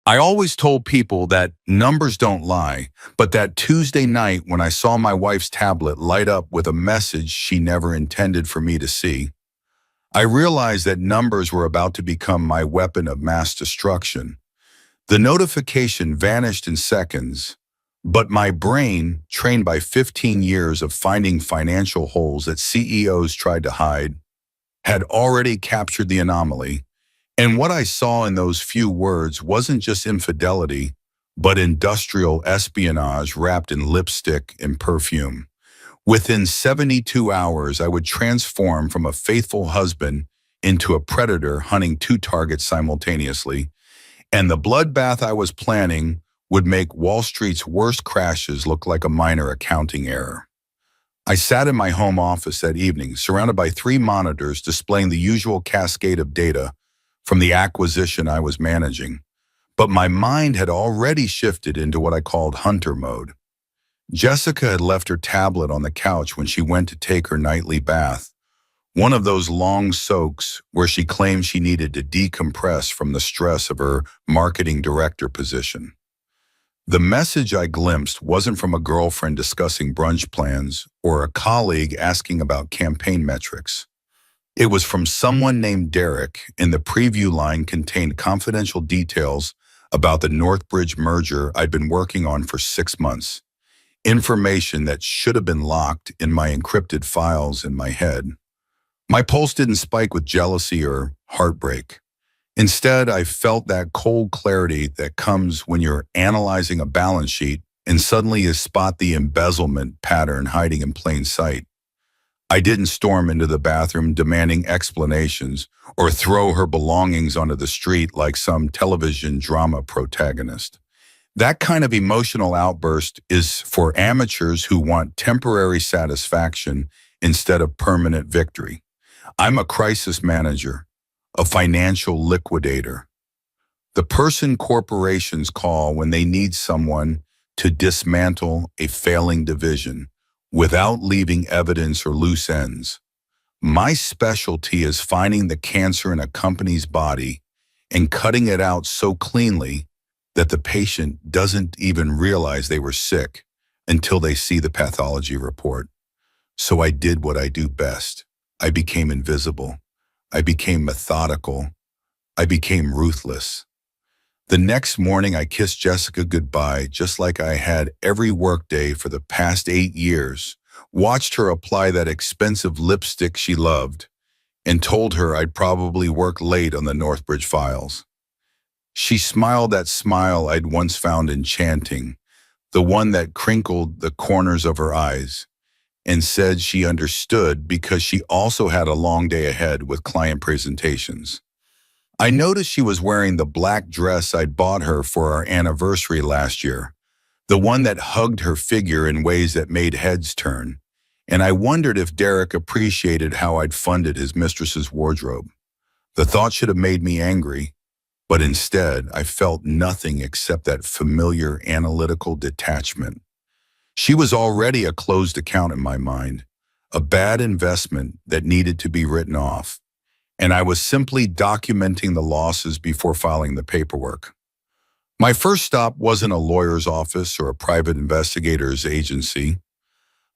I always told people that numbers don't lie, but that Tuesday night when I saw my wife's tablet light up with a message she never intended for me to see, I realized that numbers were about to become my weapon of mass destruction. The notification vanished in seconds, but my brain, trained by 15 years of finding financial holes that CEOs tried to hide, had already captured the anomaly. And what I saw in those few words wasn't just infidelity, but industrial espionage wrapped in lipstick and perfume. Within 72 hours, I would transform from a faithful husband into a predator hunting two targets simultaneously, and the bloodbath I was planning would make Wall Street's worst crashes look like a minor accounting error. I sat in my home office that evening, surrounded by three monitors displaying the usual cascade of data from the acquisition I was managing. But my mind had already shifted into what I called hunter mode. Jessica had left her tablet on the couch when she went to take her nightly bath, one of those long soaks where she claimed she needed to decompress from the stress of her marketing director position. The message I glimpsed wasn't from a girlfriend discussing brunch plans or a colleague asking about campaign metrics. It was from someone named Derek, and the preview line contained confidential details about the Northbridge merger I'd been working on for 6 months. Information that should have been locked in my encrypted files in my head. My pulse didn't spike with jealousy or heartbreak. Instead, I felt that cold clarity that comes when you're analyzing a balance sheet and suddenly you spot the embezzlement pattern hiding in plain sight. I didn't storm into the bathroom demanding explanations or throw her belongings onto the street like some television drama protagonist. That kind of emotional outburst is for amateurs who want temporary satisfaction instead of permanent victory. I'm a crisis manager, a financial liquidator, the person corporations call when they need someone to dismantle a failing division without leaving evidence or loose ends. My specialty is finding the cancer in a company's body and cutting it out so cleanly that the patient doesn't even realize they were sick until they see the pathology report. So I did what I do best. I became invisible. I became methodical. I became ruthless. The next morning, I kissed Jessica goodbye, just like I had every workday for the past 8 years, watched her apply that expensive lipstick she loved, and told her I'd probably work late on the Northbridge files. She smiled that smile I'd once found enchanting, the one that crinkled the corners of her eyes, and said she understood because she also had a long day ahead with client presentations. I noticed she was wearing the black dress I'd bought her for our anniversary last year, the one that hugged her figure in ways that made heads turn, and I wondered if Derek appreciated how I'd funded his mistress's wardrobe. The thought should have made me angry, but instead I felt nothing except that familiar analytical detachment. She was already a closed account in my mind, a bad investment that needed to be written off, and I was simply documenting the losses before filing the paperwork. My first stop wasn't a lawyer's office or a private investigator's agency.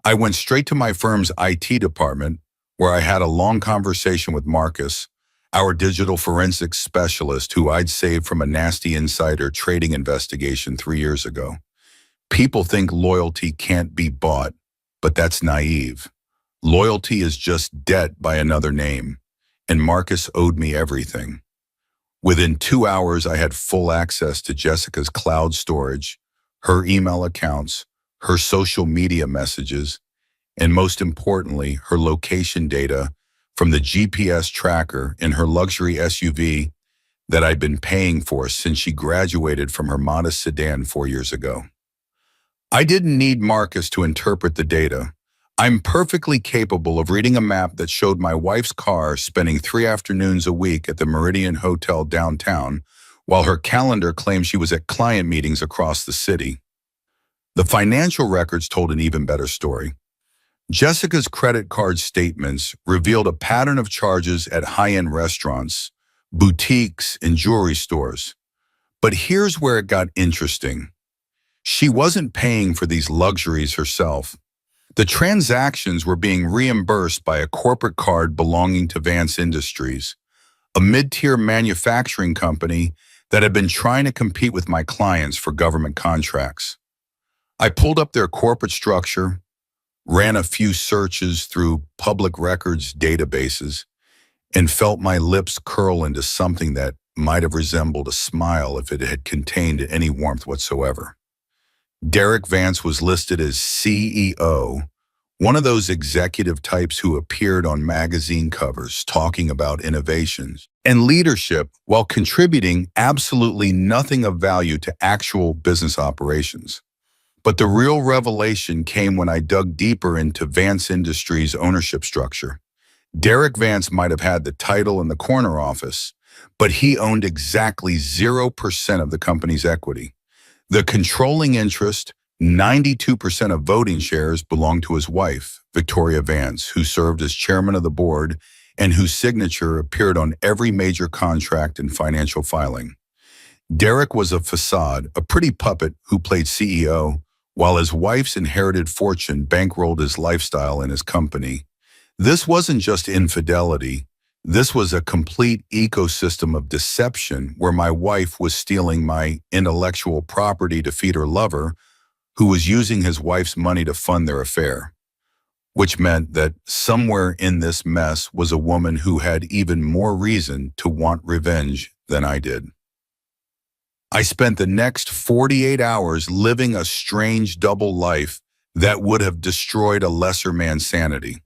I went straight to my firm's IT department, where I had a long conversation with Marcus, our digital forensics specialist who I'd saved from a nasty insider trading investigation 3 years ago. People think loyalty can't be bought, but that's naive. Loyalty is just debt by another name, and Marcus owed me everything. Within 2 hours, I had full access to Jessica's cloud storage, her email accounts, her social media messages, and most importantly, her location data from the GPS tracker in her luxury SUV that I'd been paying for since she graduated from her modest sedan 4 years ago. I didn't need Marcus to interpret the data. I'm perfectly capable of reading a map that showed my wife's car spending 3 afternoons a week at the Meridian Hotel downtown, while her calendar claimed she was at client meetings across the city. The financial records told an even better story. Jessica's credit card statements revealed a pattern of charges at high-end restaurants, boutiques, and jewelry stores. But here's where it got interesting. She wasn't paying for these luxuries herself. The transactions were being reimbursed by a corporate card belonging to Vance Industries, a mid-tier manufacturing company that had been trying to compete with my clients for government contracts. I pulled up their corporate structure, ran a few searches through public records databases, and felt my lips curl into something that might have resembled a smile if it had contained any warmth whatsoever. Derek Vance was listed as CEO, one of those executive types who appeared on magazine covers talking about innovations and leadership while contributing absolutely nothing of value to actual business operations. But the real revelation came when I dug deeper into Vance Industries' ownership structure. Derek Vance might have had the title in the corner office, but he owned exactly 0% of the company's equity. The controlling interest, 92% of voting shares, belonged to his wife, Victoria Vance, who served as chairman of the board and whose signature appeared on every major contract and financial filing. Derek was a facade, a pretty puppet who played CEO, while his wife's inherited fortune bankrolled his lifestyle and his company. This wasn't just infidelity. This was a complete ecosystem of deception where my wife was stealing my intellectual property to feed her lover, who was using his wife's money to fund their affair, which meant that somewhere in this mess was a woman who had even more reason to want revenge than I did. I spent the next 48 hours living a strange double life that would have destroyed a lesser man's sanity.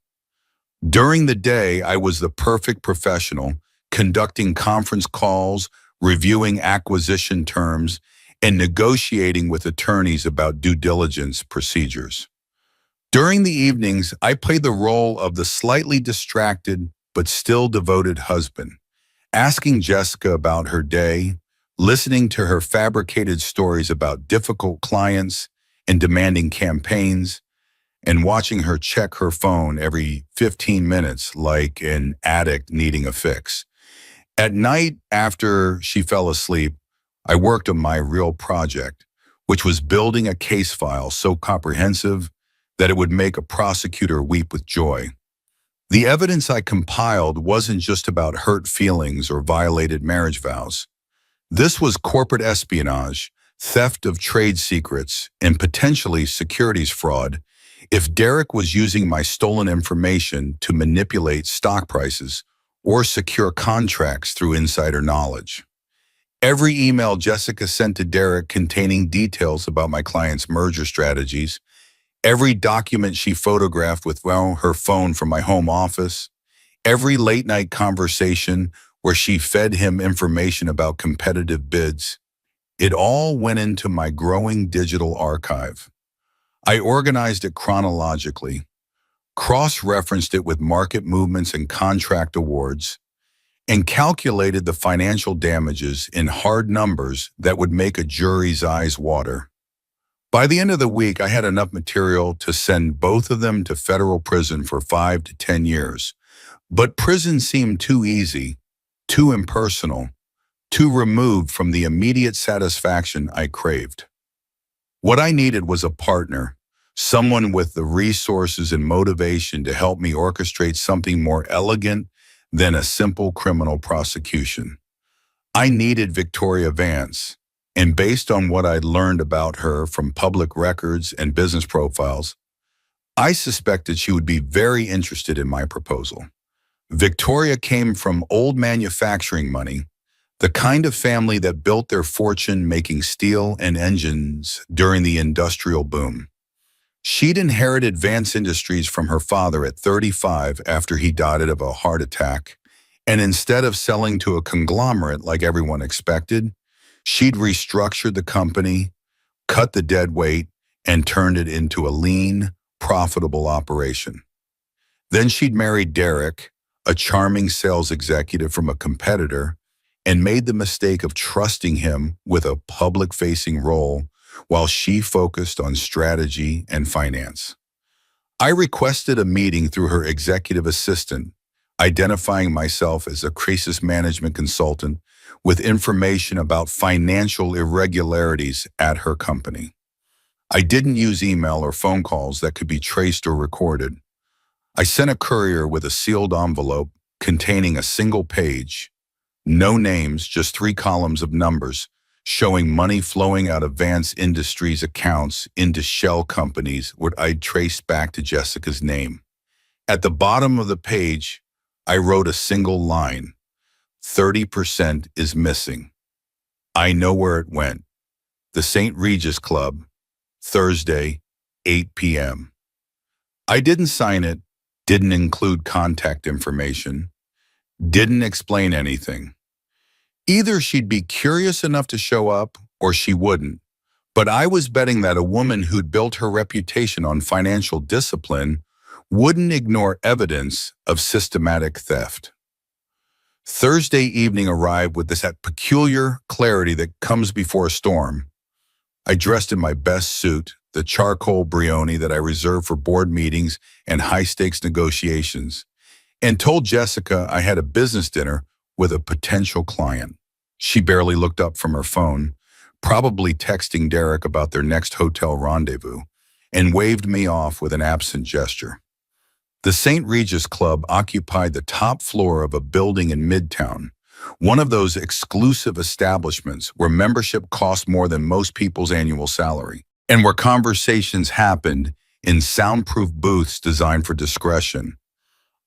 During the day, I was the perfect professional, conducting conference calls, reviewing acquisition terms, and negotiating with attorneys about due diligence procedures. During the evenings, I played the role of the slightly distracted but still devoted husband, asking Jessica about her day, listening to her fabricated stories about difficult clients and demanding campaigns, and watching her check her phone every 15 minutes like an addict needing a fix. At night, after she fell asleep, I worked on my real project, which was building a case file so comprehensive that it would make a prosecutor weep with joy. The evidence I compiled wasn't just about hurt feelings or violated marriage vows. This was corporate espionage, theft of trade secrets, and potentially securities fraud if Derek was using my stolen information to manipulate stock prices or secure contracts through insider knowledge. Every email Jessica sent to Derek containing details about my client's merger strategies, every document she photographed with, her phone from my home office, every late-night conversation where she fed him information about competitive bids, it all went into my growing digital archive. I organized it chronologically, cross-referenced it with market movements and contract awards, and calculated the financial damages in hard numbers that would make a jury's eyes water. By the end of the week, I had enough material to send both of them to federal prison for 5 to 10 years. But prison seemed too easy, too impersonal, too removed from the immediate satisfaction I craved. What I needed was a partner, someone with the resources and motivation to help me orchestrate something more elegant than a simple criminal prosecution. I needed Victoria Vance, and based on what I'd learned about her from public records and business profiles, I suspected she would be very interested in my proposal. Victoria came from old manufacturing money, the kind of family that built their fortune making steel and engines during the industrial boom. She'd inherited Vance Industries from her father at 35 after he died of a heart attack, and instead of selling to a conglomerate like everyone expected, she'd restructured the company, cut the dead weight, and turned it into a lean, profitable operation. Then she'd married Derek, a charming sales executive from a competitor, and made the mistake of trusting him with a public-facing role while she focused on strategy and finance. I requested a meeting through her executive assistant, identifying myself as a crisis management consultant with information about financial irregularities at her company. I didn't use email or phone calls that could be traced or recorded. I sent a courier with a sealed envelope containing a single page, no names, just 3 columns of numbers, showing money flowing out of Vance Industries accounts into shell companies what I'd traced back to Jessica's name. At the bottom of the page, I wrote a single line: 30% is missing. I know where it went. The St. Regis Club, Thursday, 8 p.m. I didn't sign it, didn't include contact information, didn't explain anything. Either she'd be curious enough to show up or she wouldn't. But I was betting that a woman who'd built her reputation on financial discipline wouldn't ignore evidence of systematic theft. Thursday evening arrived with that peculiar clarity that comes before a storm. I dressed in my best suit, the charcoal brioni that I reserve for board meetings and high-stakes negotiations, and told Jessica I had a business dinner with a potential client. She barely looked up from her phone, probably texting Derek about their next hotel rendezvous, and waved me off with an absent gesture. The St. Regis Club occupied the top floor of a building in Midtown, one of those exclusive establishments where membership cost more than most people's annual salary, and where conversations happened in soundproof booths designed for discretion.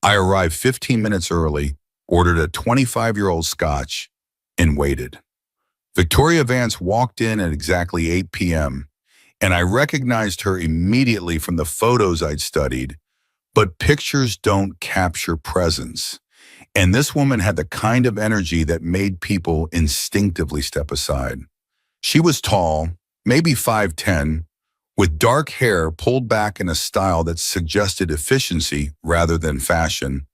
I arrived 15 minutes early, ordered a 25-year-old scotch, and waited. Victoria Vance walked in at exactly 8 p.m., and I recognized her immediately from the photos I'd studied. But pictures don't capture presence. And this woman had the kind of energy that made people instinctively step aside. She was tall, maybe 5'10", with dark hair pulled back in a style that suggested efficiency rather than fashion.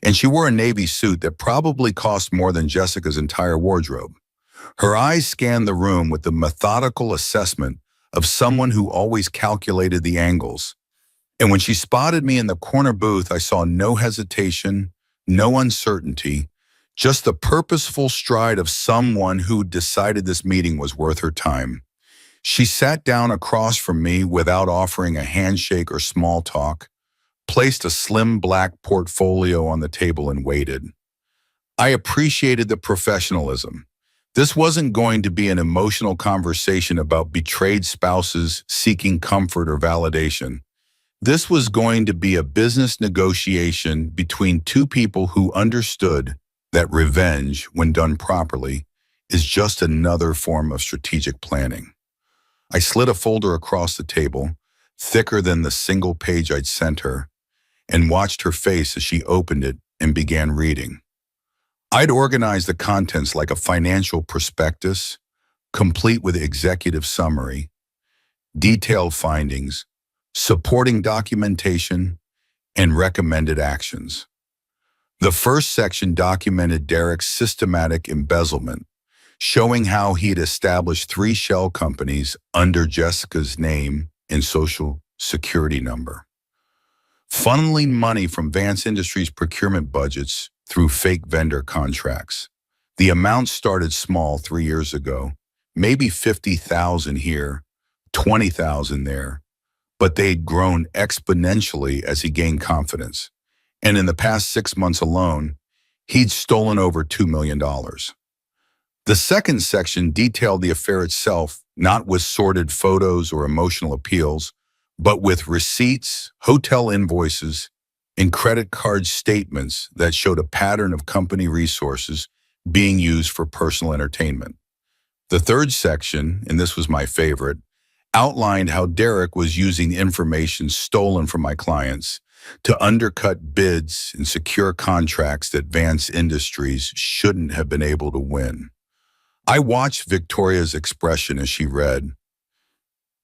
And she wore a navy suit that probably cost more than Jessica's entire wardrobe. Her eyes scanned the room with the methodical assessment of someone who always calculated the angles. And when she spotted me in the corner booth, I saw no hesitation, no uncertainty, just the purposeful stride of someone who decided this meeting was worth her time. She sat down across from me without offering a handshake or small talk, placed a slim black portfolio on the table and waited. I appreciated the professionalism. This wasn't going to be an emotional conversation about betrayed spouses seeking comfort or validation. This was going to be a business negotiation between two people who understood that revenge, when done properly, is just another form of strategic planning. I slid a folder across the table, thicker than the single page I'd sent her, and watched her face as she opened it and began reading. I'd organized the contents like a financial prospectus, complete with executive summary, detailed findings, supporting documentation, and recommended actions. The first section documented Derek's systematic embezzlement, showing how he'd established 3 shell companies under Jessica's name and social security number, funneling money from Vance Industries' procurement budgets through fake vendor contracts. The amount started small 3 years ago, maybe $50,000 here, $20,000 there, but they'd grown exponentially as he gained confidence. And in the past 6 months alone, he'd stolen over $2 million. The second section detailed the affair itself, not with sordid photos or emotional appeals, but with receipts, hotel invoices, and credit card statements that showed a pattern of company resources being used for personal entertainment. The third section, and this was my favorite, outlined how Derek was using information stolen from my clients to undercut bids and secure contracts that Vance Industries shouldn't have been able to win. I watched Victoria's expression as she read,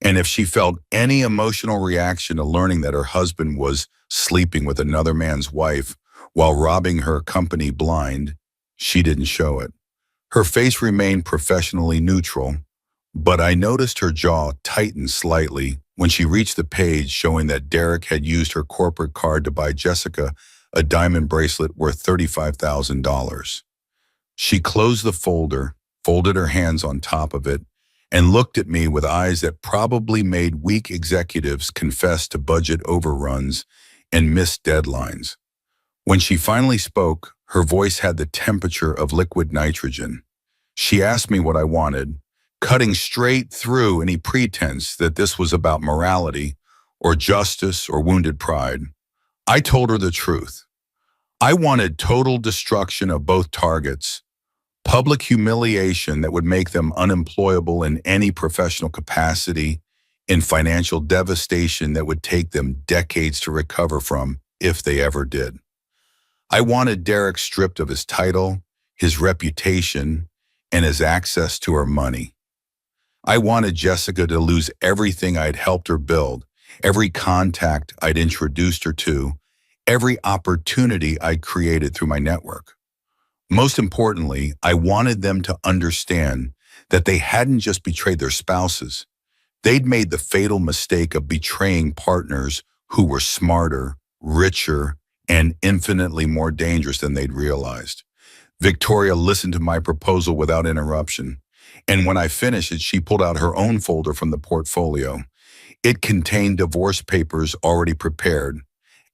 and if she felt any emotional reaction to learning that her husband was sleeping with another man's wife while robbing her company blind, she didn't show it. Her face remained professionally neutral, but I noticed her jaw tighten slightly when she reached the page showing that Derek had used her corporate card to buy Jessica a diamond bracelet worth $35,000. She closed the folder, folded her hands on top of it, and looked at me with eyes that probably made weak executives confess to budget overruns and missed deadlines. When she finally spoke, her voice had the temperature of liquid nitrogen. She asked me what I wanted, cutting straight through any pretense that this was about morality or justice or wounded pride. I told her the truth. I wanted total destruction of both targets, public humiliation that would make them unemployable in any professional capacity, and financial devastation that would take them decades to recover from if they ever did. I wanted Derek stripped of his title, his reputation, and his access to her money. I wanted Jessica to lose everything I'd helped her build, every contact I'd introduced her to, every opportunity I'd created through my network. Most importantly, I wanted them to understand that they hadn't just betrayed their spouses. They'd made the fatal mistake of betraying partners who were smarter, richer, and infinitely more dangerous than they'd realized. Victoria listened to my proposal without interruption, and when I finished it, she pulled out her own folder from the portfolio. It contained divorce papers already prepared,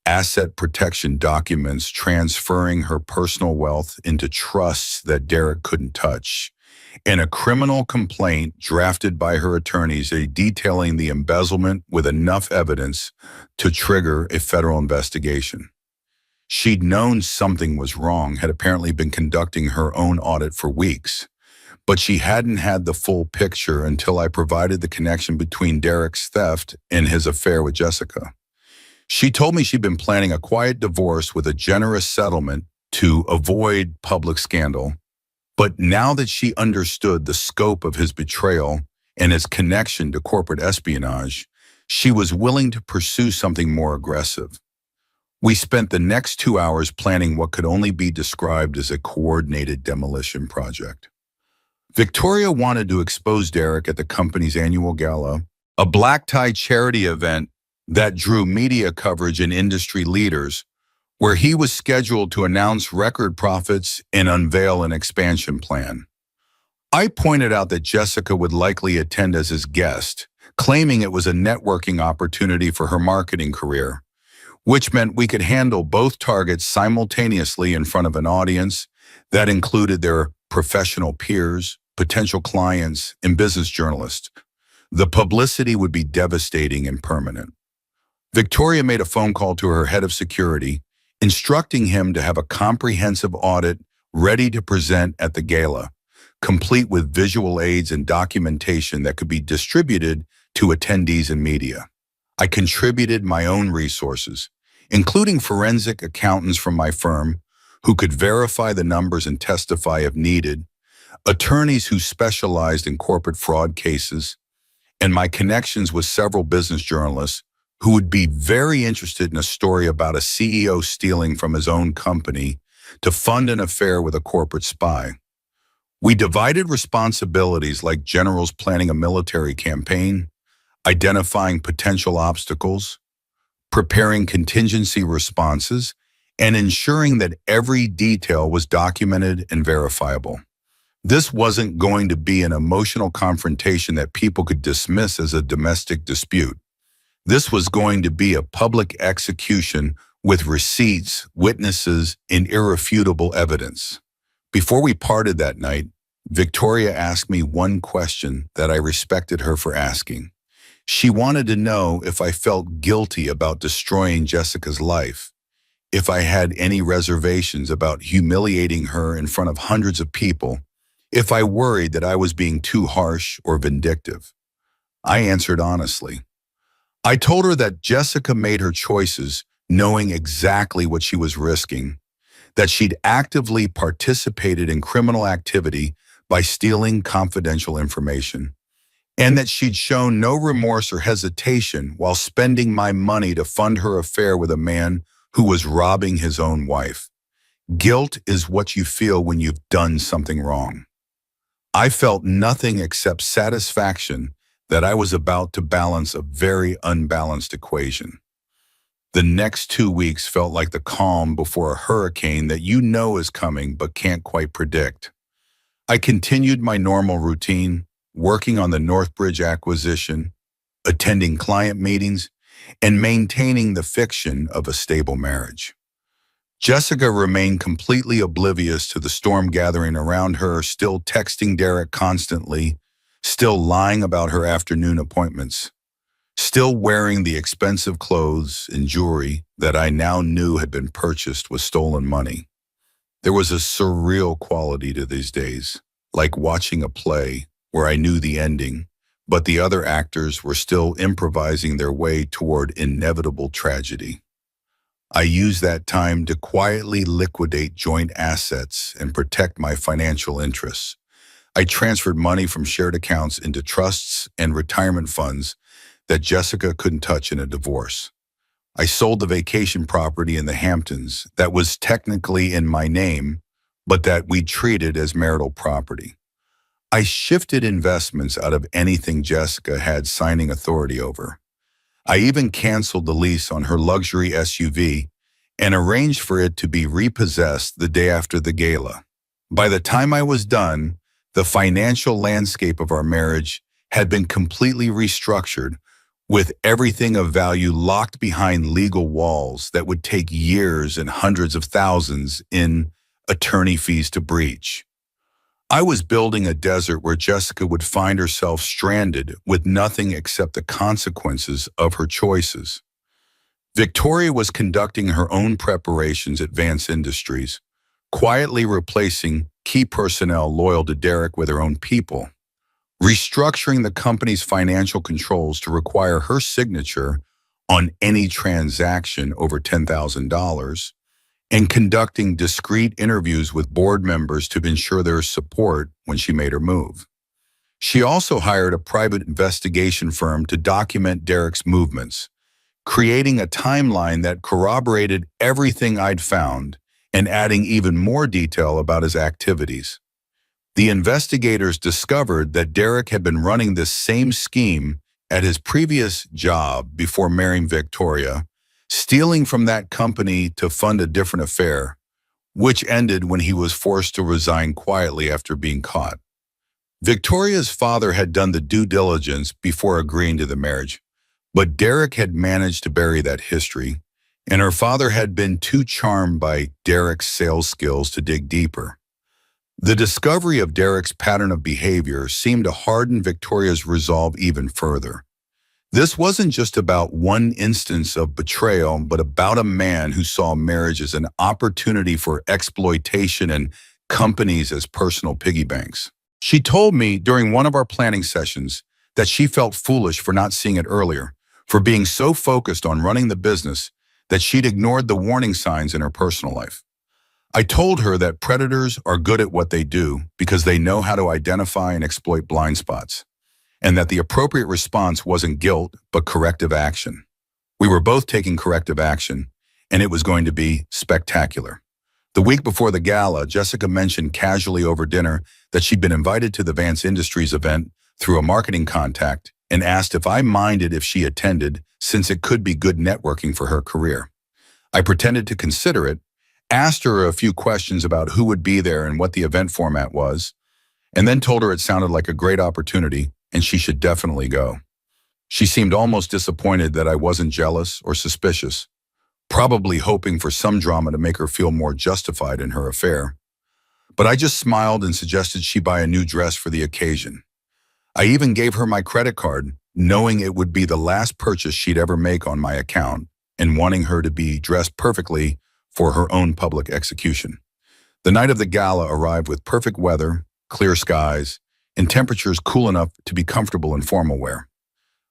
asset protection documents transferring her personal wealth into trusts that Derek couldn't touch, and a criminal complaint drafted by her attorneys detailing the embezzlement with enough evidence to trigger a federal investigation. She'd known something was wrong, had apparently been conducting her own audit for weeks, but she hadn't had the full picture until I provided the connection between Derek's theft and his affair with Jessica. She told me she'd been planning a quiet divorce with a generous settlement to avoid public scandal, but now that she understood the scope of his betrayal and his connection to corporate espionage, she was willing to pursue something more aggressive. We spent the next 2 hours planning what could only be described as a coordinated demolition project. Victoria wanted to expose Derek at the company's annual gala, a black-tie charity event that drew media coverage and industry leaders, where he was scheduled to announce record profits and unveil an expansion plan. I pointed out that Jessica would likely attend as his guest, claiming it was a networking opportunity for her marketing career, which meant we could handle both targets simultaneously in front of an audience that included their professional peers, potential clients, and business journalists. The publicity would be devastating and permanent. Victoria made a phone call to her head of security, instructing him to have a comprehensive audit ready to present at the gala, complete with visual aids and documentation that could be distributed to attendees and media. I contributed my own resources, including forensic accountants from my firm who could verify the numbers and testify if needed, attorneys who specialized in corporate fraud cases, and my connections with several business journalists who would be very interested in a story about a CEO stealing from his own company to fund an affair with a corporate spy. We divided responsibilities like generals planning a military campaign, identifying potential obstacles, preparing contingency responses, and ensuring that every detail was documented and verifiable. This wasn't going to be an emotional confrontation that people could dismiss as a domestic dispute. This was going to be a public execution with receipts, witnesses, and irrefutable evidence. Before we parted that night, Victoria asked me one question that I respected her for asking. She wanted to know if I felt guilty about destroying Jessica's life, if I had any reservations about humiliating her in front of hundreds of people, if I worried that I was being too harsh or vindictive. I answered honestly. I told her that Jessica made her choices knowing exactly what she was risking, that she'd actively participated in criminal activity by stealing confidential information, and that she'd shown no remorse or hesitation while spending my money to fund her affair with a man who was robbing his own wife. Guilt is what you feel when you've done something wrong. I felt nothing except satisfaction that I was about to balance a very unbalanced equation. The next 2 weeks felt like the calm before a hurricane that you know is coming but can't quite predict. I continued my normal routine, working on the Northbridge acquisition, attending client meetings, and maintaining the fiction of a stable marriage. Jessica remained completely oblivious to the storm gathering around her, still texting Derek constantly, still lying about her afternoon appointments, still wearing the expensive clothes and jewelry that I now knew had been purchased with stolen money. There was a surreal quality to these days, like watching a play where I knew the ending, but the other actors were still improvising their way toward inevitable tragedy. I used that time to quietly liquidate joint assets and protect my financial interests. I transferred money from shared accounts into trusts and retirement funds that Jessica couldn't touch in a divorce. I sold the vacation property in the Hamptons that was technically in my name, but that we treated as marital property. I shifted investments out of anything Jessica had signing authority over. I even canceled the lease on her luxury SUV and arranged for it to be repossessed the day after the gala. By the time I was done, the financial landscape of our marriage had been completely restructured, with everything of value locked behind legal walls that would take years and hundreds of thousands in attorney fees to breach. I was building a desert where Jessica would find herself stranded with nothing except the consequences of her choices. Victoria was conducting her own preparations at Vance Industries, quietly replacing key personnel loyal to Derek with her own people, restructuring the company's financial controls to require her signature on any transaction over $10,000, and conducting discreet interviews with board members to ensure their support when she made her move. She also hired a private investigation firm to document Derek's movements, creating a timeline that corroborated everything I'd found and adding even more detail about his activities. The investigators discovered that Derek had been running this same scheme at his previous job before marrying Victoria, stealing from that company to fund a different affair, which ended when he was forced to resign quietly after being caught. Victoria's father had done the due diligence before agreeing to the marriage, but Derek had managed to bury that history, and her father had been too charmed by Derek's sales skills to dig deeper. The discovery of Derek's pattern of behavior seemed to harden Victoria's resolve even further. This wasn't just about one instance of betrayal, but about a man who saw marriage as an opportunity for exploitation and companies as personal piggy banks. She told me during one of our planning sessions that she felt foolish for not seeing it earlier, for being so focused on running the business that she'd ignored the warning signs in her personal life. I told her that predators are good at what they do because they know how to identify and exploit blind spots, and that the appropriate response wasn't guilt, but corrective action. We were both taking corrective action, and it was going to be spectacular. The week before the gala, Jessica mentioned casually over dinner that she'd been invited to the Vance Industries event through a marketing contact and asked if I minded if she attended, since it could be good networking for her career. I pretended to consider it, asked her a few questions about who would be there and what the event format was, and then told her it sounded like a great opportunity and she should definitely go. She seemed almost disappointed that I wasn't jealous or suspicious, probably hoping for some drama to make her feel more justified in her affair. But I just smiled and suggested she buy a new dress for the occasion. I even gave her my credit card, knowing it would be the last purchase she'd ever make on my account, and wanting her to be dressed perfectly for her own public execution. The night of the gala arrived with perfect weather, clear skies, and temperatures cool enough to be comfortable in formal wear.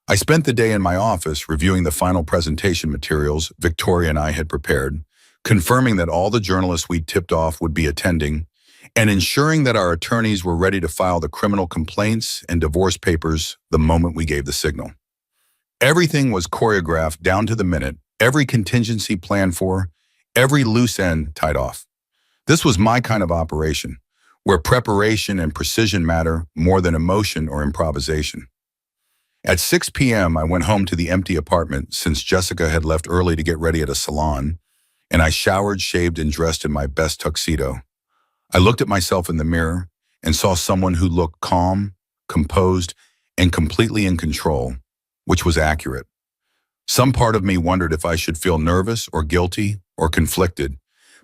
I spent the day in my office reviewing the final presentation materials Victoria and I had prepared, confirming that all the journalists we'd tipped off would be attending, and ensuring that our attorneys were ready to file the criminal complaints and divorce papers the moment we gave the signal. Everything was choreographed down to the minute, every contingency planned for, every loose end tied off. This was my kind of operation, where preparation and precision matter more than emotion or improvisation. At 6 p.m., I went home to the empty apartment since Jessica had left early to get ready at a salon, and I showered, shaved, and dressed in my best tuxedo. I looked at myself in the mirror and saw someone who looked calm, composed, and completely in control, which was accurate. Some part of me wondered if I should feel nervous or guilty or conflicted,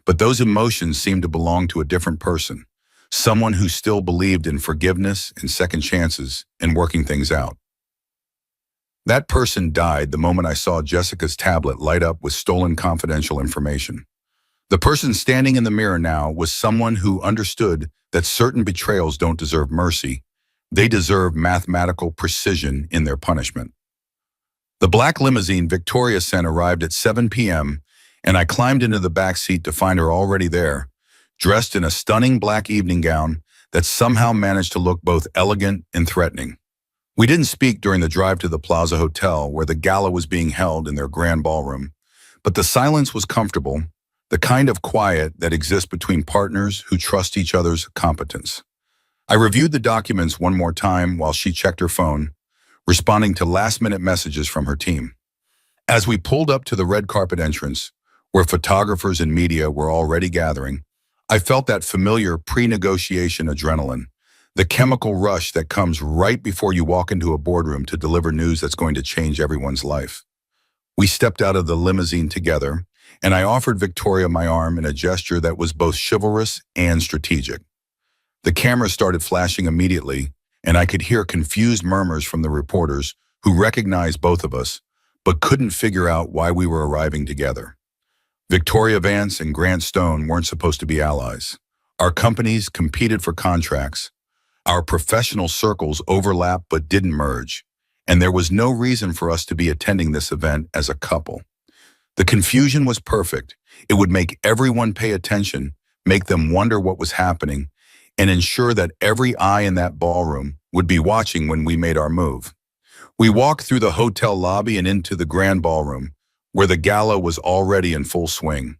but those emotions seemed to belong to a different person, someone who still believed in forgiveness and second chances and working things out. That person died the moment I saw Jessica's tablet light up with stolen confidential information. The person standing in the mirror now was someone who understood that certain betrayals don't deserve mercy. They deserve mathematical precision in their punishment. The black limousine Victoria sent arrived at 7 p.m., and I climbed into the back seat to find her already there, dressed in a stunning black evening gown that somehow managed to look both elegant and threatening. We didn't speak during the drive to the Plaza Hotel, where the gala was being held in their grand ballroom, but the silence was comfortable, the kind of quiet that exists between partners who trust each other's competence. I reviewed the documents one more time while she checked her phone, responding to last-minute messages from her team. As we pulled up to the red carpet entrance, where photographers and media were already gathering, I felt that familiar pre-negotiation adrenaline, the chemical rush that comes right before you walk into a boardroom to deliver news that's going to change everyone's life. We stepped out of the limousine together, and I offered Victoria my arm in a gesture that was both chivalrous and strategic. The camera started flashing immediately, and I could hear confused murmurs from the reporters who recognized both of us, but couldn't figure out why we were arriving together. Victoria Vance and Grant Stone weren't supposed to be allies. Our companies competed for contracts. Our professional circles overlapped but didn't merge, and there was no reason for us to be attending this event as a couple. The confusion was perfect. It would make everyone pay attention, make them wonder what was happening, and ensure that every eye in that ballroom would be watching when we made our move. We walked through the hotel lobby and into the grand ballroom, where the gala was already in full swing.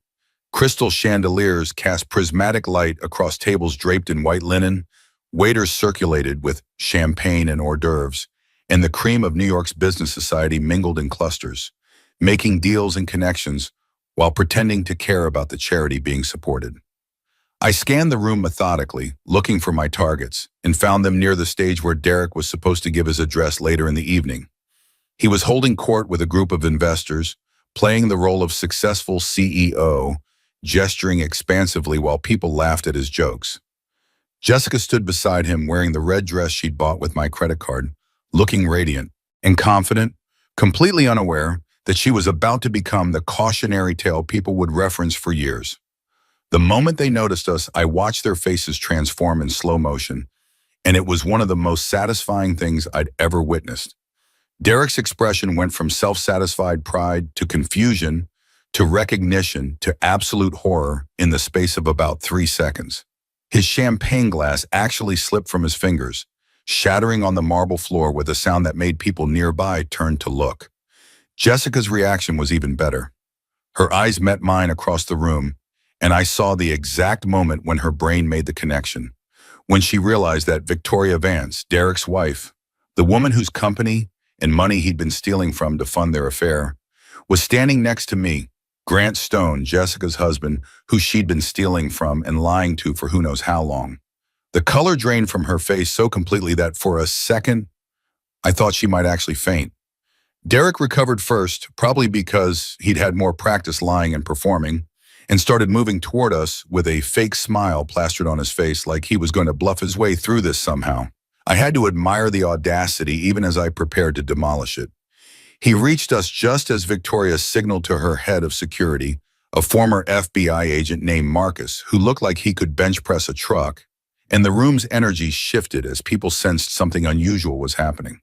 Crystal chandeliers cast prismatic light across tables draped in white linen, waiters circulated with champagne and hors d'oeuvres, and the cream of New York's business society mingled in clusters, making deals and connections while pretending to care about the charity being supported. I scanned the room methodically, looking for my targets, and found them near the stage where Derek was supposed to give his address later in the evening. He was holding court with a group of investors, playing the role of successful CEO, gesturing expansively while people laughed at his jokes. Jessica stood beside him wearing the red dress she'd bought with my credit card, looking radiant and confident, completely unaware that she was about to become the cautionary tale people would reference for years. The moment they noticed us, I watched their faces transform in slow motion, and it was one of the most satisfying things I'd ever witnessed. Derek's expression went from self-satisfied pride to confusion to recognition to absolute horror in the space of about 3 seconds. His champagne glass actually slipped from his fingers, shattering on the marble floor with a sound that made people nearby turn to look. Jessica's reaction was even better. Her eyes met mine across the room, and I saw the exact moment when her brain made the connection, when she realized that Victoria Vance, Derek's wife, the woman whose company and money he'd been stealing from to fund their affair, was standing next to me, Grant Stone, Jessica's husband, who she'd been stealing from and lying to for who knows how long. The color drained from her face so completely that for a second, I thought she might actually faint. Derek recovered first, probably because he'd had more practice lying and performing, and started moving toward us with a fake smile plastered on his face like he was going to bluff his way through this somehow. I had to admire the audacity even as I prepared to demolish it. He reached us just as Victoria signaled to her head of security, a former FBI agent named Marcus, who looked like he could bench press a truck, and the room's energy shifted as people sensed something unusual was happening.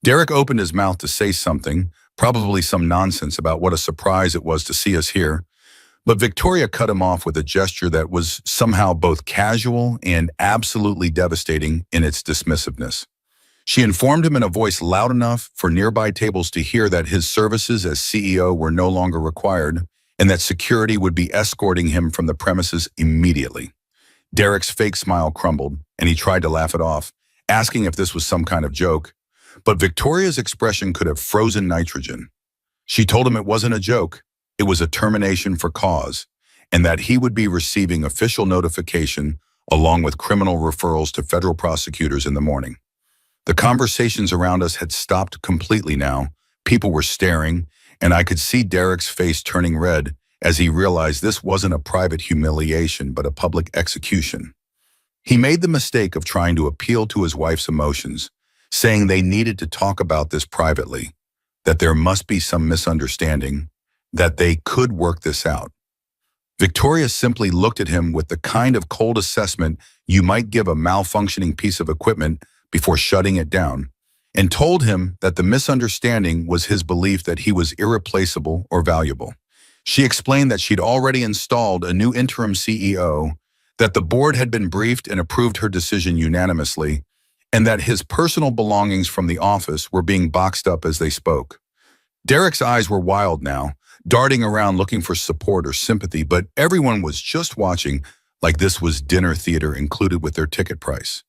Derek opened his mouth to say something, probably some nonsense about what a surprise it was to see us here, but Victoria cut him off with a gesture that was somehow both casual and absolutely devastating in its dismissiveness. She informed him in a voice loud enough for nearby tables to hear that his services as CEO were no longer required and that security would be escorting him from the premises immediately. Derek's fake smile crumbled, and he tried to laugh it off, asking if this was some kind of joke. But Victoria's expression could have frozen nitrogen. She told him it wasn't a joke. It was a termination for cause, and that he would be receiving official notification along with criminal referrals to federal prosecutors in the morning. The conversations around us had stopped completely now. People were staring, and I could see Derek's face turning red as he realized this wasn't a private humiliation but a public execution. He made the mistake of trying to appeal to his wife's emotions, saying they needed to talk about this privately, that there must be some misunderstanding, that they could work this out. Victoria simply looked at him with the kind of cold assessment you might give a malfunctioning piece of equipment before shutting it down, and told him that the misunderstanding was his belief that he was irreplaceable or valuable. She explained that she'd already installed a new interim CEO, that the board had been briefed and approved her decision unanimously, and that his personal belongings from the office were being boxed up as they spoke. Derek's eyes were wild now, darting around looking for support or sympathy, but everyone was just watching like this was dinner theater included with their ticket price.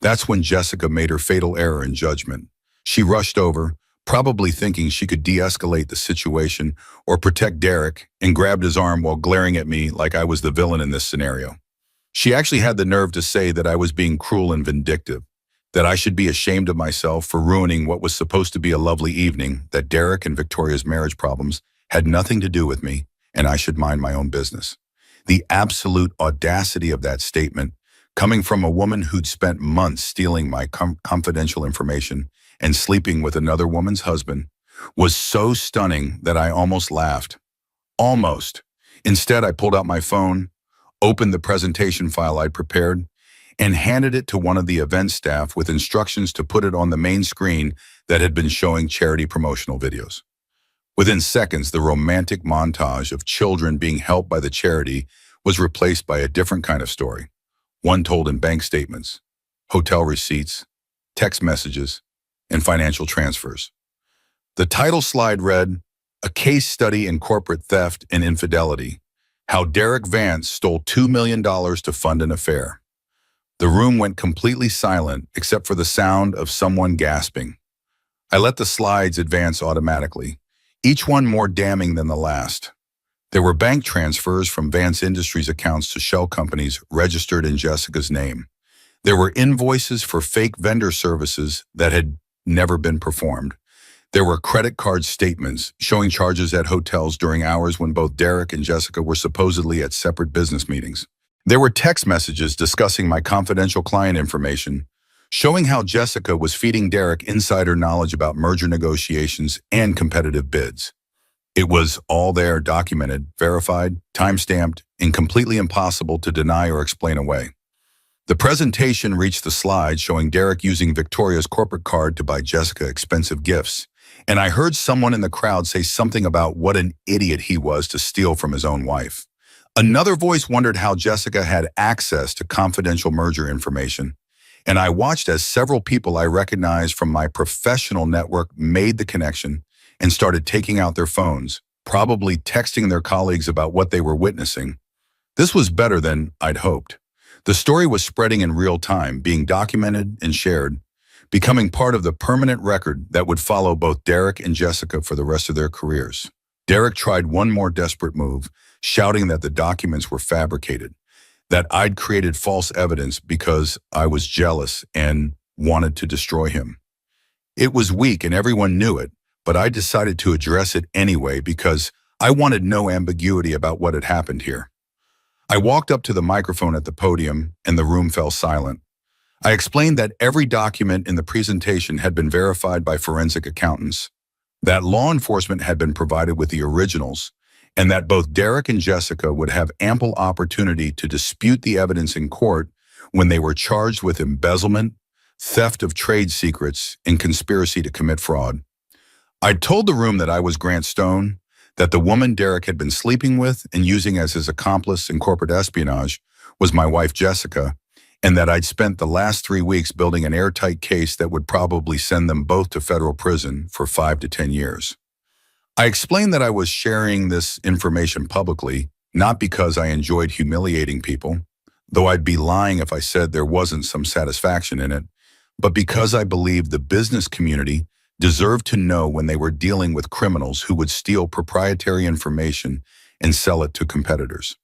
That's when Jessica made her fatal error in judgment. She rushed over, probably thinking she could de-escalate the situation or protect Derek, and grabbed his arm while glaring at me like I was the villain in this scenario. She actually had the nerve to say that I was being cruel and vindictive, that I should be ashamed of myself for ruining what was supposed to be a lovely evening, that Derek and Victoria's marriage problems had nothing to do with me, and I should mind my own business. The absolute audacity of that statement, coming from a woman who'd spent months stealing my confidential information and sleeping with another woman's husband, was so stunning that I almost laughed. Almost. Instead, I pulled out my phone, opened the presentation file I'd prepared, and handed it to one of the event staff with instructions to put it on the main screen that had been showing charity promotional videos. Within seconds, the romantic montage of children being helped by the charity was replaced by a different kind of story, one told in bank statements, hotel receipts, text messages, and financial transfers. The title slide read, "A Case Study in Corporate Theft and Infidelity, How Derek Vance Stole $2 million to Fund an Affair." The room went completely silent except for the sound of someone gasping. I let the slides advance automatically, each one more damning than the last. There were bank transfers from Vance Industries accounts to shell companies registered in Jessica's name. There were invoices for fake vendor services that had never been performed. There were credit card statements showing charges at hotels during hours when both Derek and Jessica were supposedly at separate business meetings. There were text messages discussing my confidential client information, showing how Jessica was feeding Derek insider knowledge about merger negotiations and competitive bids. It was all there, documented, verified, time-stamped, and completely impossible to deny or explain away. The presentation reached the slide showing Derek using Victoria's corporate card to buy Jessica expensive gifts, and I heard someone in the crowd say something about what an idiot he was to steal from his own wife. Another voice wondered how Jessica had access to confidential merger information, and I watched as several people I recognized from my professional network made the connection and started taking out their phones, probably texting their colleagues about what they were witnessing. This was better than I'd hoped. The story was spreading in real time, being documented and shared, becoming part of the permanent record that would follow both Derek and Jessica for the rest of their careers. Derek tried one more desperate move, shouting that the documents were fabricated, that I'd created false evidence because I was jealous and wanted to destroy him. It was weak and everyone knew it, but I decided to address it anyway because I wanted no ambiguity about what had happened here. I walked up to the microphone at the podium and the room fell silent. I explained that every document in the presentation had been verified by forensic accountants, that law enforcement had been provided with the originals, and that both Derek and Jessica would have ample opportunity to dispute the evidence in court when they were charged with embezzlement, theft of trade secrets, and conspiracy to commit fraud. I'd told the room that I was Grant Stone, that the woman Derek had been sleeping with and using as his accomplice in corporate espionage was my wife Jessica, and that I'd spent the last 3 weeks building an airtight case that would probably send them both to federal prison for 5 to 10 years. I explained that I was sharing this information publicly, not because I enjoyed humiliating people, though I'd be lying if I said there wasn't some satisfaction in it, but because I believed the business community deserved to know when they were dealing with criminals who would steal proprietary information and sell it to competitors.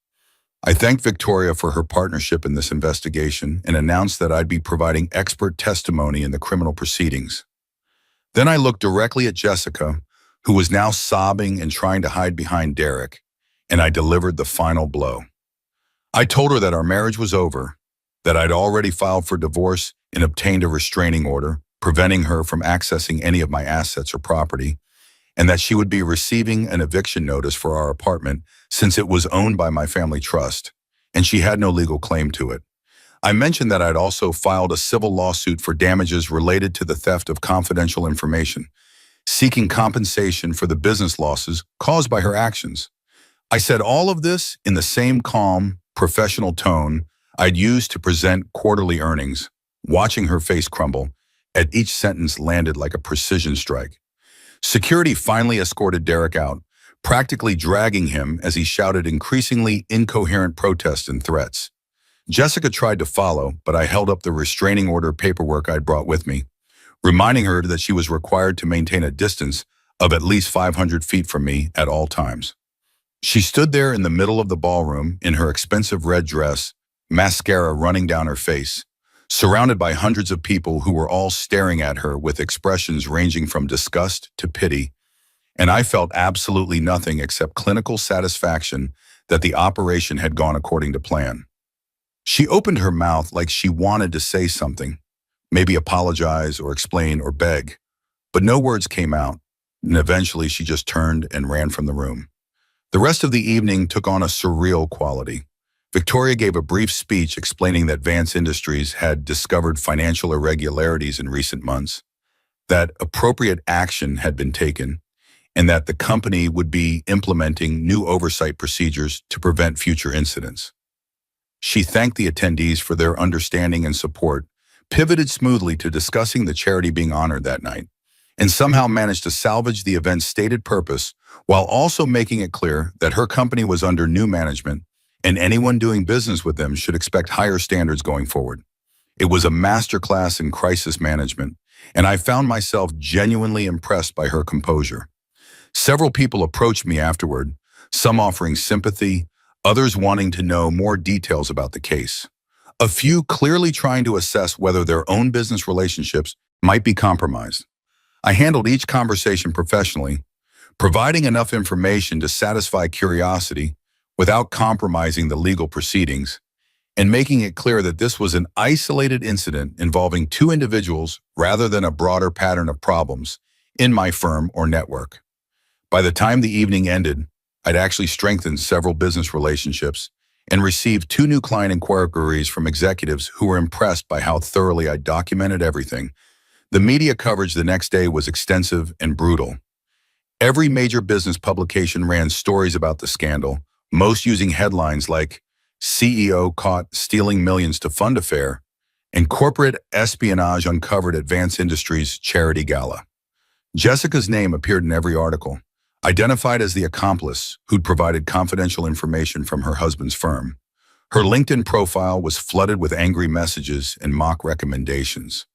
I thanked Victoria for her partnership in this investigation and announced that I'd be providing expert testimony in the criminal proceedings. Then I looked directly at Jessica, who was now sobbing and trying to hide behind Derek, and I delivered the final blow. I told her that our marriage was over, that I'd already filed for divorce and obtained a restraining order, preventing her from accessing any of my assets or property, and that she would be receiving an eviction notice for our apartment since it was owned by my family trust, and she had no legal claim to it. I mentioned that I'd also filed a civil lawsuit for damages related to the theft of confidential information, seeking compensation for the business losses caused by her actions. I said all of this in the same calm, professional tone I'd used to present quarterly earnings, watching her face crumble. At each sentence landed like a precision strike. Security finally escorted Derek out, practically dragging him as he shouted increasingly incoherent protests and threats. Jessica tried to follow, but I held up the restraining order paperwork I'd brought with me, reminding her that she was required to maintain a distance of at least 500 feet from me at all times. She stood there in the middle of the ballroom in her expensive red dress, mascara running down her face, surrounded by hundreds of people who were all staring at her with expressions ranging from disgust to pity, and I felt absolutely nothing except clinical satisfaction that the operation had gone according to plan. She opened her mouth like she wanted to say something, maybe apologize or explain or beg, but no words came out, and eventually she just turned and ran from the room. The rest of the evening took on a surreal quality. Victoria gave a brief speech explaining that Vance Industries had discovered financial irregularities in recent months, that appropriate action had been taken, and that the company would be implementing new oversight procedures to prevent future incidents. She thanked the attendees for their understanding and support, pivoted smoothly to discussing the charity being honored that night, and somehow managed to salvage the event's stated purpose while also making it clear that her company was under new management and anyone doing business with them should expect higher standards going forward. It was a masterclass in crisis management, and I found myself genuinely impressed by her composure. Several people approached me afterward, some offering sympathy, others wanting to know more details about the case. A few clearly trying to assess whether their own business relationships might be compromised. I handled each conversation professionally, providing enough information to satisfy curiosity without compromising the legal proceedings, and making it clear that this was an isolated incident involving two individuals rather than a broader pattern of problems in my firm or network. By the time the evening ended, I'd actually strengthened several business relationships and received 2 new client inquiries from executives who were impressed by how thoroughly I documented everything. The media coverage the next day was extensive and brutal. Every major business publication ran stories about the scandal, most using headlines like CEO caught stealing millions to fund affair and corporate espionage uncovered at Vance Industries charity gala. Jessica's name appeared in every article, identified as the accomplice who'd provided confidential information from her husband's firm. Her LinkedIn profile was flooded with angry messages and mock recommendations.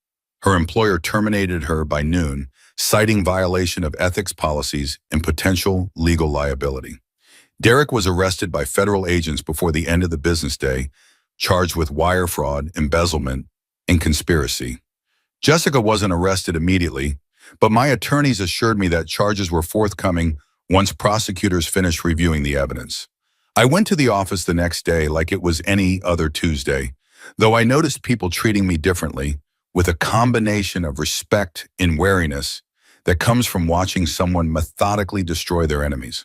Her employer terminated her by noon, citing violation of ethics policies and potential legal liability. Derek was arrested by federal agents before the end of the business day, charged with wire fraud, embezzlement, and conspiracy. Jessica wasn't arrested immediately, but my attorneys assured me that charges were forthcoming once prosecutors finished reviewing the evidence. I went to the office the next day like it was any other Tuesday, though I noticed people treating me differently, with a combination of respect and wariness that comes from watching someone methodically destroy their enemies.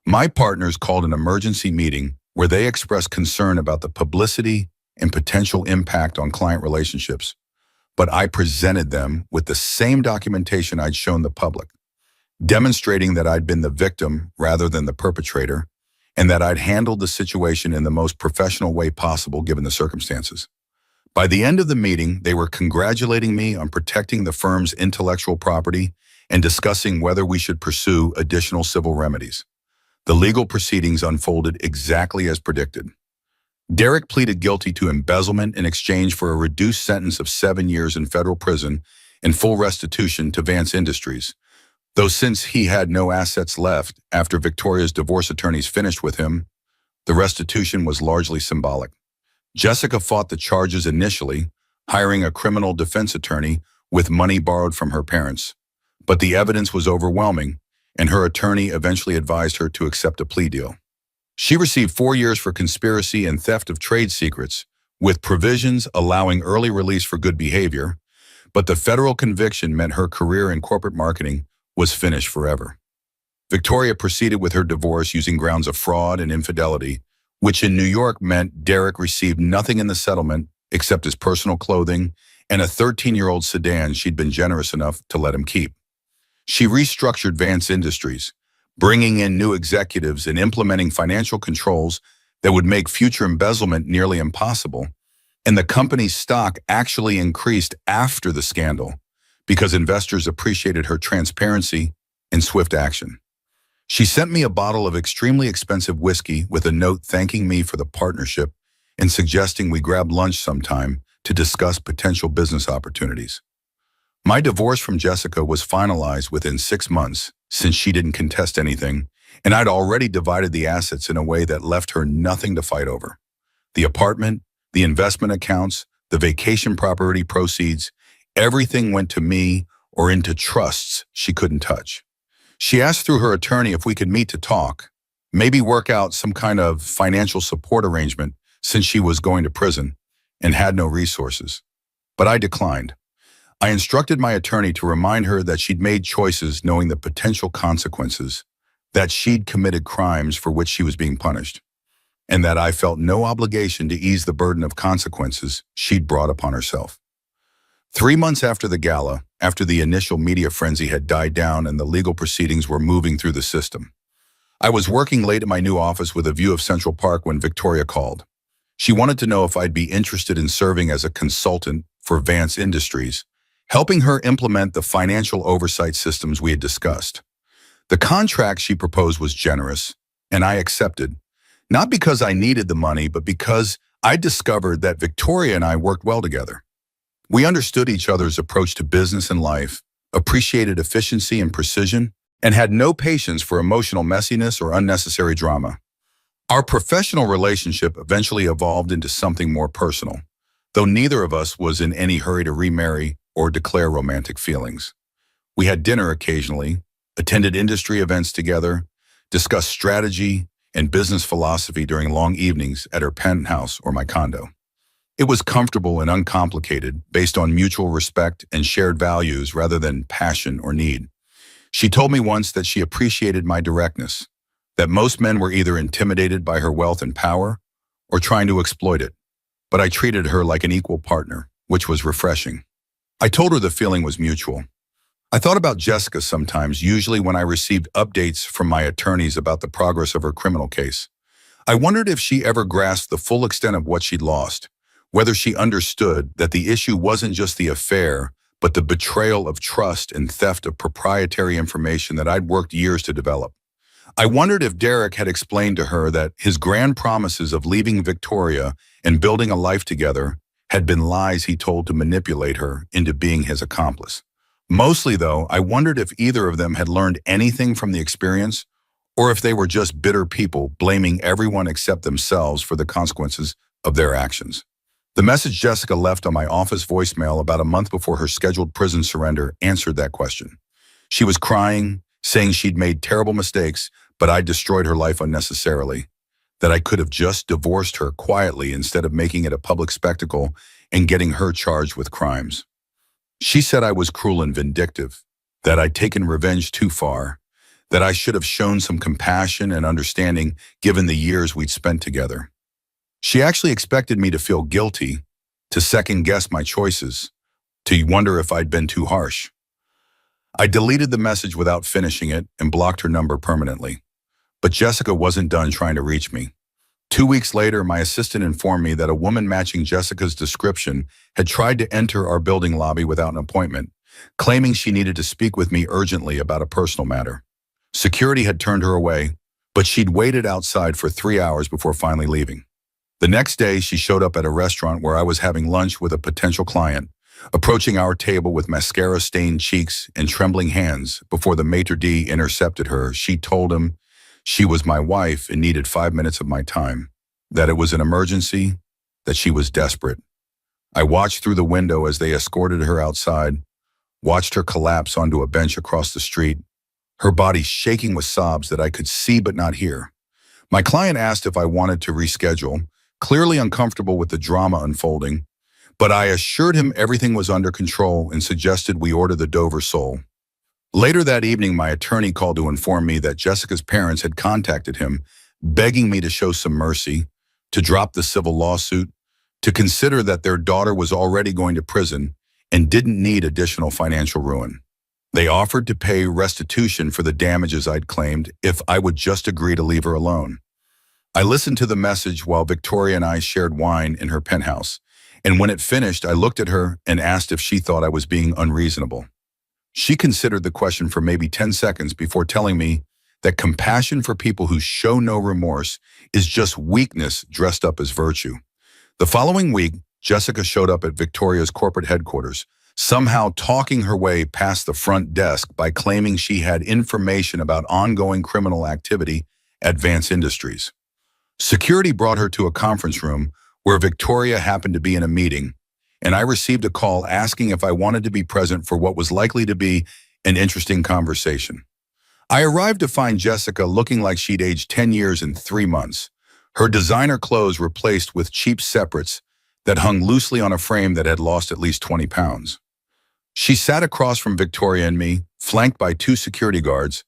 My partners called an emergency meeting where they expressed concern about the publicity and potential impact on client relationships, but I presented them with the same documentation I'd shown the public, demonstrating that I'd been the victim rather than the perpetrator, and that I'd handled the situation in the most professional way possible given the circumstances. By the end of the meeting, they were congratulating me on protecting the firm's intellectual property and discussing whether we should pursue additional civil remedies. The legal proceedings unfolded exactly as predicted. Derek pleaded guilty to embezzlement in exchange for a reduced sentence of 7 years in federal prison and full restitution to Vance Industries, though since he had no assets left after Victoria's divorce attorneys finished with him, The restitution was largely symbolic. Jessica fought the charges initially, hiring a criminal defense attorney with money borrowed from her parents. But the evidence was overwhelming, and her attorney eventually advised her to accept a plea deal. She received 4 years for conspiracy and theft of trade secrets, with provisions allowing early release for good behavior, but the federal conviction meant her career in corporate marketing was finished forever. Victoria proceeded with her divorce using grounds of fraud and infidelity, which in New York meant Derek received nothing in the settlement except his personal clothing and a 13-year-old sedan she'd been generous enough to let him keep. She restructured Vance Industries, bringing in new executives and implementing financial controls that would make future embezzlement nearly impossible. And the company's stock actually increased after the scandal because investors appreciated her transparency and swift action. She sent me a bottle of extremely expensive whiskey with a note thanking me for the partnership and suggesting we grab lunch sometime to discuss potential business opportunities. My divorce from Jessica was finalized within 6 months since she didn't contest anything, and I'd already divided the assets in a way that left her nothing to fight over. The apartment, the investment accounts, the vacation property proceeds, everything went to me or into trusts she couldn't touch. She asked through her attorney if we could meet to talk, maybe work out some kind of financial support arrangement since she was going to prison and had no resources. But I declined. I instructed my attorney to remind her that she'd made choices knowing the potential consequences, that she'd committed crimes for which she was being punished, and that I felt no obligation to ease the burden of consequences she'd brought upon herself. 3 months after the gala, after the initial media frenzy had died down and the legal proceedings were moving through the system, I was working late at my new office with a view of Central Park when Victoria called. She wanted to know if I'd be interested in serving as a consultant for Vance Industries, helping her implement the financial oversight systems we had discussed. The contract she proposed was generous, and I accepted, not because I needed the money, but because I discovered that Victoria and I worked well together. We understood each other's approach to business and life, appreciated efficiency and precision, and had no patience for emotional messiness or unnecessary drama. Our professional relationship eventually evolved into something more personal, though neither of us was in any hurry to remarry or declare romantic feelings. We had dinner occasionally, attended industry events together, discussed strategy and business philosophy during long evenings at her penthouse or my condo. It was comfortable and uncomplicated, based on mutual respect and shared values rather than passion or need. She told me once that she appreciated my directness, that most men were either intimidated by her wealth and power or trying to exploit it, but I treated her like an equal partner, which was refreshing. I told her the feeling was mutual. I thought about Jessica sometimes, usually when I received updates from my attorneys about the progress of her criminal case. I wondered if she ever grasped the full extent of what she'd lost, whether she understood that the issue wasn't just the affair, but the betrayal of trust and theft of proprietary information that I'd worked years to develop. I wondered if Derek had explained to her that his grand promises of leaving Victoria and building a life together had been lies he told to manipulate her into being his accomplice. Mostly, though, I wondered if either of them had learned anything from the experience, or if they were just bitter people blaming everyone except themselves for the consequences of their actions. The message Jessica left on my office voicemail about a month before her scheduled prison surrender answered that question. She was crying, saying she'd made terrible mistakes, but I'd destroyed her life unnecessarily, that I could have just divorced her quietly instead of making it a public spectacle and getting her charged with crimes. She said I was cruel and vindictive, that I'd taken revenge too far, that I should have shown some compassion and understanding given the years we'd spent together. She actually expected me to feel guilty, to second-guess my choices, to wonder if I'd been too harsh. I deleted the message without finishing it and blocked her number permanently. But Jessica wasn't done trying to reach me. 2 weeks later, my assistant informed me that a woman matching Jessica's description had tried to enter our building lobby without an appointment, claiming she needed to speak with me urgently about a personal matter. Security had turned her away, but she'd waited outside for 3 hours before finally leaving. The next day, she showed up at a restaurant where I was having lunch with a potential client, approaching our table with mascara-stained cheeks and trembling hands. Before the maitre d' intercepted her, she told him She was my wife and needed 5 minutes of my time, that it was an emergency, that she was desperate. I watched through the window as they escorted her outside, watched her collapse onto a bench across the street, her body shaking with sobs that I could see but not hear. My client asked if I wanted to reschedule, clearly uncomfortable with the drama unfolding, but I assured him everything was under control and suggested we order the Dover sole. Later that evening, my attorney called to inform me that Jessica's parents had contacted him, begging me to show some mercy, to drop the civil lawsuit, to consider that their daughter was already going to prison and didn't need additional financial ruin. They offered to pay restitution for the damages I'd claimed if I would just agree to leave her alone. I listened to the message while Victoria and I shared wine in her penthouse, and when it finished, I looked at her and asked if she thought I was being unreasonable. She considered the question for maybe 10 seconds before telling me that compassion for people who show no remorse is just weakness dressed up as virtue. The following week, Jessica showed up at Victoria's corporate headquarters, somehow talking her way past the front desk by claiming she had information about ongoing criminal activity at Vance Industries. Security brought her to a conference room where Victoria happened to be in a meeting, and I received a call asking if I wanted to be present for what was likely to be an interesting conversation. I arrived to find Jessica looking like she'd aged 10 years in 3 months, her designer clothes replaced with cheap separates that hung loosely on a frame that had lost at least 20 pounds. She sat across from Victoria and me, flanked by 2 security guards,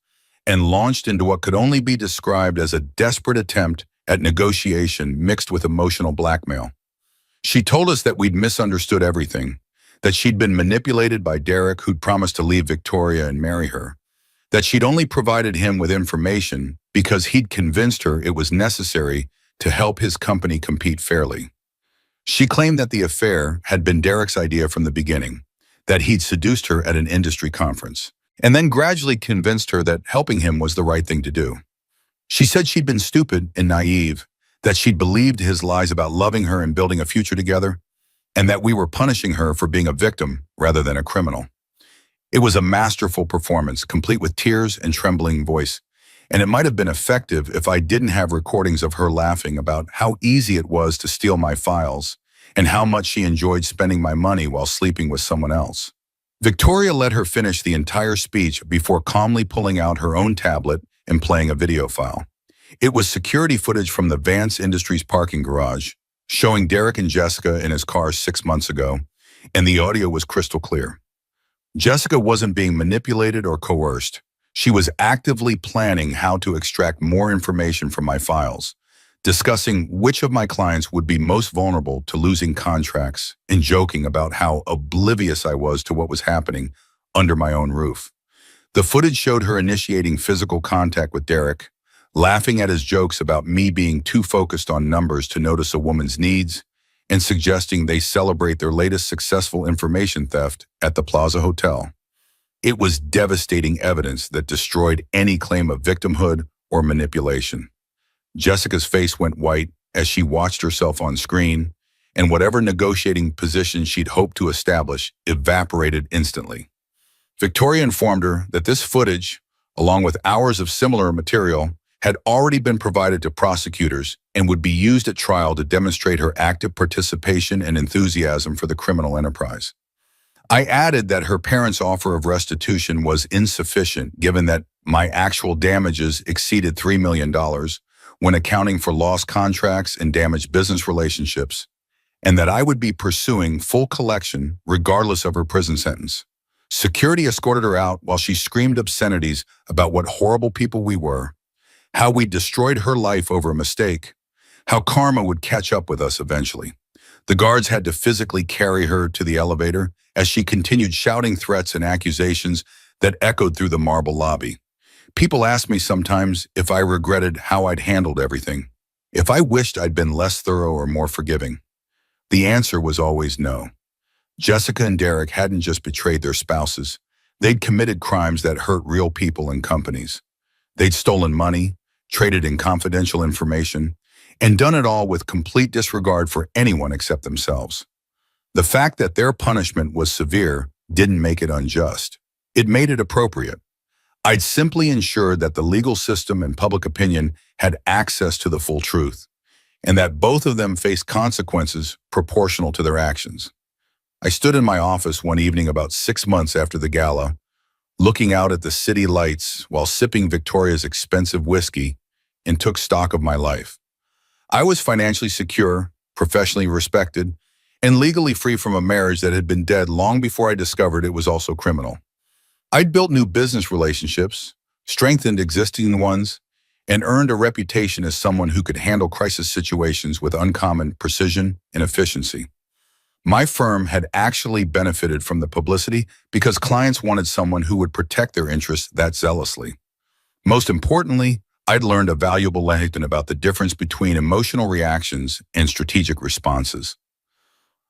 and launched into what could only be described as a desperate attempt at negotiation mixed with emotional blackmail. She told us that we'd misunderstood everything, that she'd been manipulated by Derek, who'd promised to leave Victoria and marry her, that she'd only provided him with information because he'd convinced her it was necessary to help his company compete fairly. She claimed that the affair had been Derek's idea from the beginning, that he'd seduced her at an industry conference, and then gradually convinced her that helping him was the right thing to do. She said she'd been stupid and naive, that she'd believed his lies about loving her and building a future together, and that we were punishing her for being a victim rather than a criminal. It was a masterful performance, complete with tears and trembling voice, and it might have been effective if I didn't have recordings of her laughing about how easy it was to steal my files and how much she enjoyed spending my money while sleeping with someone else. Victoria let her finish the entire speech before calmly pulling out her own tablet and playing a video file. It was security footage from the Vance Industries parking garage, showing Derek and Jessica in his car 6 months ago, and the audio was crystal clear. Jessica wasn't being manipulated or coerced. She was actively planning how to extract more information from my files, discussing which of my clients would be most vulnerable to losing contracts, and joking about how oblivious I was to what was happening under my own roof. The footage showed her initiating physical contact with Derek, laughing at his jokes about me being too focused on numbers to notice a woman's needs, and suggesting they celebrate their latest successful information theft at the Plaza Hotel. It was devastating evidence that destroyed any claim of victimhood or manipulation. Jessica's face went white as she watched herself on screen, and whatever negotiating position she'd hoped to establish evaporated instantly. Victoria informed her that this footage, along with hours of similar material, had already been provided to prosecutors and would be used at trial to demonstrate her active participation and enthusiasm for the criminal enterprise. I added that her parents' offer of restitution was insufficient given that my actual damages exceeded $3 million when accounting for lost contracts and damaged business relationships, and that I would be pursuing full collection regardless of her prison sentence. Security escorted her out while she screamed obscenities about what horrible people we were, how we destroyed her life over a mistake, how karma would catch up with us eventually. The guards had to physically carry her to the elevator as she continued shouting threats and accusations that echoed through the marble lobby. People asked me sometimes if I regretted how I'd handled everything, if I wished I'd been less thorough or more forgiving. The answer was always no. Jessica and Derek hadn't just betrayed their spouses. They'd committed crimes that hurt real people and companies. They'd stolen money, traded in confidential information, and done it all with complete disregard for anyone except themselves. The fact that their punishment was severe didn't make it unjust. It made it appropriate. I'd simply ensured that the legal system and public opinion had access to the full truth, and that both of them faced consequences proportional to their actions. I stood in my office one evening about 6 months after the gala, looking out at the city lights while sipping Victoria's expensive whiskey, and took stock of my life. I was financially secure, professionally respected, and legally free from a marriage that had been dead long before I discovered it was also criminal. I'd built new business relationships, strengthened existing ones, and earned a reputation as someone who could handle crisis situations with uncommon precision and efficiency. My firm had actually benefited from the publicity because clients wanted someone who would protect their interests that zealously. Most importantly, I'd learned a valuable lesson about the difference between emotional reactions and strategic responses.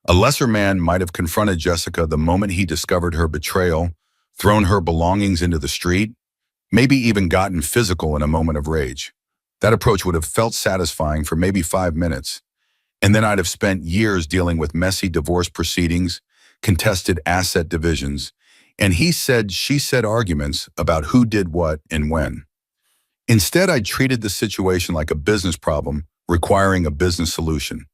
A lesser man might have confronted Jessica the moment he discovered her betrayal, thrown her belongings into the street, maybe even gotten physical in a moment of rage. That approach would have felt satisfying for maybe 5 minutes, and then I'd have spent years dealing with messy divorce proceedings, contested asset divisions, and he said, she said arguments about who did what and when. Instead, I treated the situation like a business problem requiring a business solution.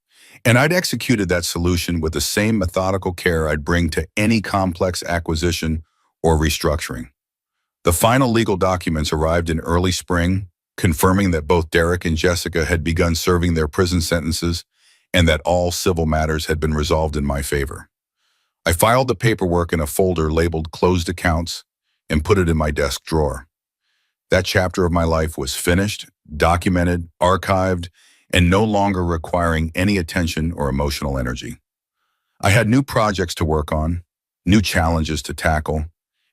And I'd executed that solution with the same methodical care I'd bring to any complex acquisition or restructuring. The final legal documents arrived in early spring, confirming that both Derek and Jessica had begun serving their prison sentences and that all civil matters had been resolved in my favor. I filed the paperwork in a folder labeled Closed Accounts and put it in my desk drawer. That chapter of my life was finished, documented, archived, and no longer requiring any attention or emotional energy. I had new projects to work on, new challenges to tackle,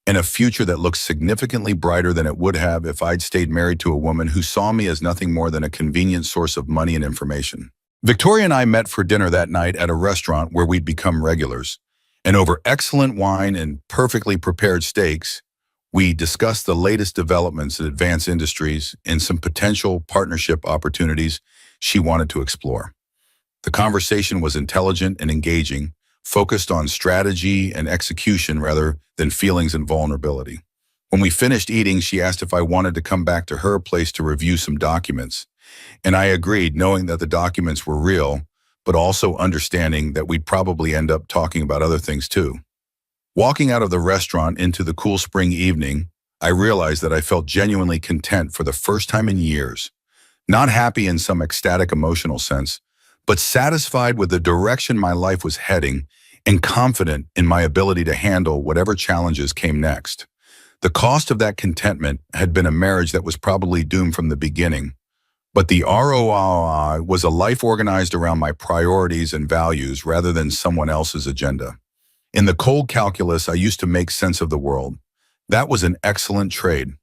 and a future that looked significantly brighter than it would have if I'd stayed married to a woman who saw me as nothing more than a convenient source of money and information. Victoria and I met for dinner that night at a restaurant where we'd become regulars, and over excellent wine and perfectly prepared steaks, we discussed the latest developments in advanced industries and some potential partnership opportunities she wanted to explore. The conversation was intelligent and engaging, focused on strategy and execution rather than feelings and vulnerability. When we finished eating, she asked if I wanted to come back to her place to review some documents, and I agreed, knowing that the documents were real, but also understanding that we'd probably end up talking about other things too. Walking out of the restaurant into the cool spring evening, I realized that I felt genuinely content for the first time in years. Not happy in some ecstatic emotional sense, but satisfied with the direction my life was heading and confident in my ability to handle whatever challenges came next. The cost of that contentment had been a marriage that was probably doomed from the beginning, but the ROI was a life organized around my priorities and values rather than someone else's agenda. In the cold calculus, I used to make sense of the world. That was an excellent trade.